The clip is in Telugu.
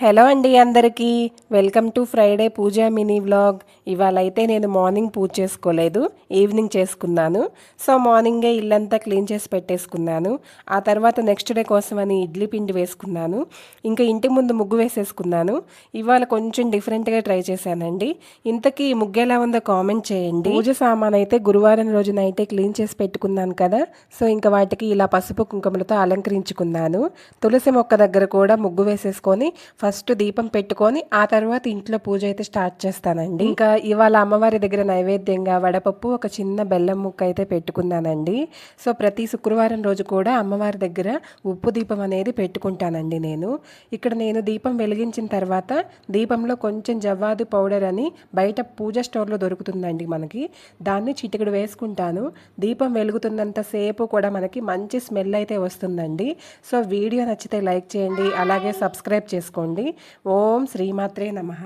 హలో అండి అందరికీ welcome to Friday Pooja mini vlog. ఇవాళ అయితే నేను మార్నింగ్ పూజ చేసుకోలేదు, ఈవినింగ్ చేసుకున్నాను. సో మార్నింగే ఇల్లంతా క్లీన్ చేసి పెట్టేసుకున్నాను. ఆ తర్వాత నెక్స్ట్ డే కోసమని ఇడ్లీ పిండి వేసుకున్నాను. ఇంకా ఇంటి ముందు ముగ్గు వేసేసుకున్నాను. ఇవాళ కొంచెం డిఫరెంట్గా ట్రై చేశానండి. ఇంతకీ ఈ ముగ్గు ఎలా ఉందో కామెంట్ చేయండి. పూజ సామాన్ అయితే గురువారం రోజు నైటే క్లీన్ చేసి పెట్టుకున్నాను కదా, సో ఇంకా వాటికి ఇలా పసుపు కుంకుమలతో అలంకరించుకున్నాను. తులసి మొక్క దగ్గర కూడా ముగ్గు వేసేసుకొని ఫస్ట్ దీపం పెట్టుకొని ఆ తర్వాత ఇంట్లో పూజ అయితే స్టార్ట్ చేస్తానండి. ఇంకా ఇవాళ అమ్మవారి దగ్గర నైవేద్యంగా వడపప్పు, ఒక చిన్న బెల్లం ముక్క అయితే పెట్టుకున్నానండి. సో ప్రతి శుక్రవారం రోజు కూడా అమ్మవారి దగ్గర ఉప్పు దీపం అనేది పెట్టుకుంటానండి నేను. ఇక్కడ నేను దీపం వెలిగించిన తర్వాత దీపంలో కొంచెం జవ్వాదు పౌడర్ అని బయట పూజ స్టోర్లో దొరుకుతుందండి మనకి, దాన్ని చిటికెడు వేసుకుంటాను. దీపం వెలుగుతున్నంత సేపు కూడా మనకి మంచి స్మెల్ అయితే వస్తుందండి. సో వీడియో నచ్చితే లైక్ చేయండి, అలాగే సబ్స్క్రైబ్ చేసుకోండి. ఓం శ్రీమాత్రే నమః.